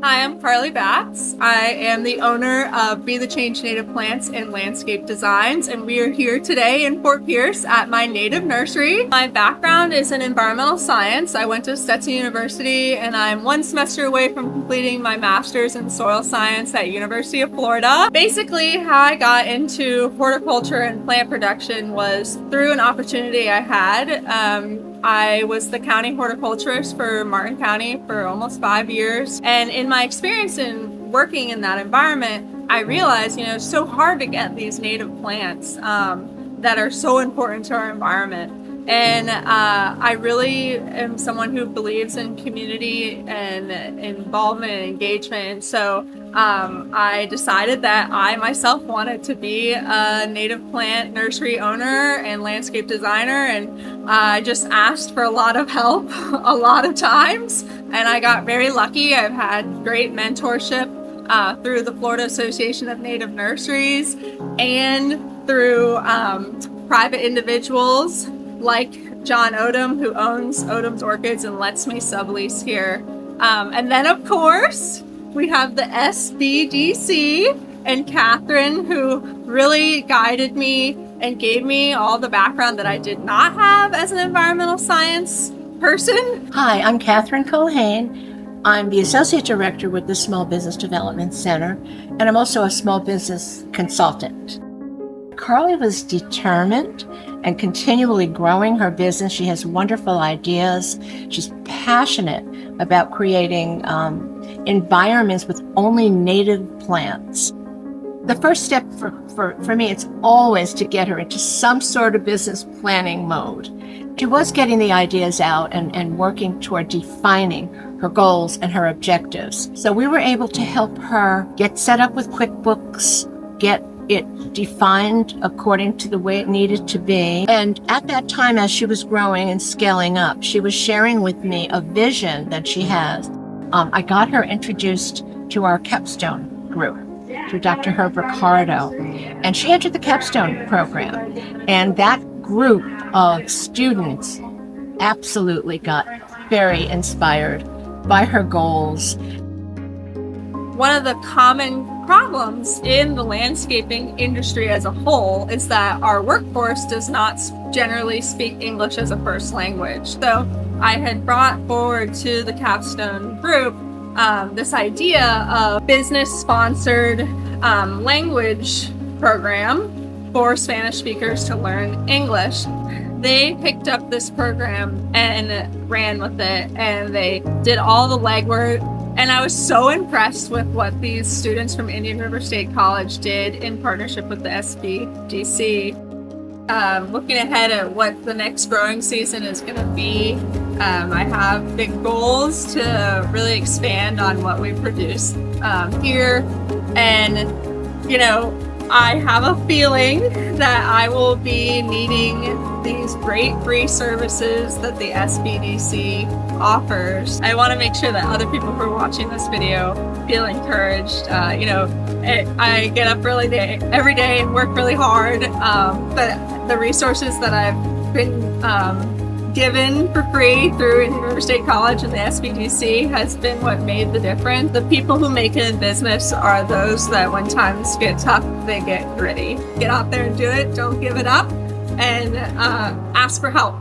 Hi, I'm Carly Batts. I am the owner of Be the Change Native Plants and Landscape Designs, and we are here today in Fort Pierce at my native nursery. My background is in environmental science. I went to Stetson University, and I'm one semester away from completing my master's in soil science at University of Florida. Basically, how I got into horticulture and plant production was through an opportunity I had. I was the county horticulturist for Martin County for almost 5 years. And in my experience in working in that environment, I realized, it's so hard to get these native plants that are so important to our environment. And I really am someone who believes in community and involvement and engagement. So I decided that I myself wanted to be a native plant nursery owner and landscape designer. And I just asked for a lot of help a lot of times. And I got very lucky. I've had great mentorship through the Florida Association of Native Nurseries and through private individuals like John Odom, who owns Odom's Orchids and lets me sublease here. And then, of course, we have the SBDC and Catherine, who really guided me and gave me all the background that I did not have as an environmental science person. Hi, I'm Catherine Culhane. I'm the Associate Director with the Small Business Development Center, and I'm also a small business consultant. Carly was determined and continually growing her business. She has wonderful ideas. She's passionate about creating environments with only native plants. The first step for me, it's always to get her into some sort of business planning mode. She was getting the ideas out and working toward defining her goals and her objectives. So we were able to help her get set up with QuickBooks, get it defined according to the way it needed to be. And at that time, as she was growing and scaling up, she was sharing with me a vision that she has. I got her introduced to our capstone group through Dr. Herb Ricardo, and she entered the capstone program. And that group of students absolutely got very inspired by her goals. One of the common problems in the landscaping industry as a whole is that our workforce does not generally speak English as a first language. So I had brought forward to the capstone group this idea of business-sponsored language program for Spanish speakers to learn English. They picked up this program and ran with it, and they did all the legwork. And I was so impressed with what these students from Indian River State College did in partnership with the SBDC. Looking ahead at what the next growing season is going to be, I have big goals to really expand on what we produce here. And, I have a feeling that I will be needing these great free services that the SBDC offers. I want to make sure that other people who are watching this video feel encouraged. I get up every day and work really hard, but the resources that I've been given for free through Indian River State College and the SBDC has been what made the difference. The people who make it in business are those that when times get tough, they get gritty. Get out there and do it, don't give it up, and ask for help.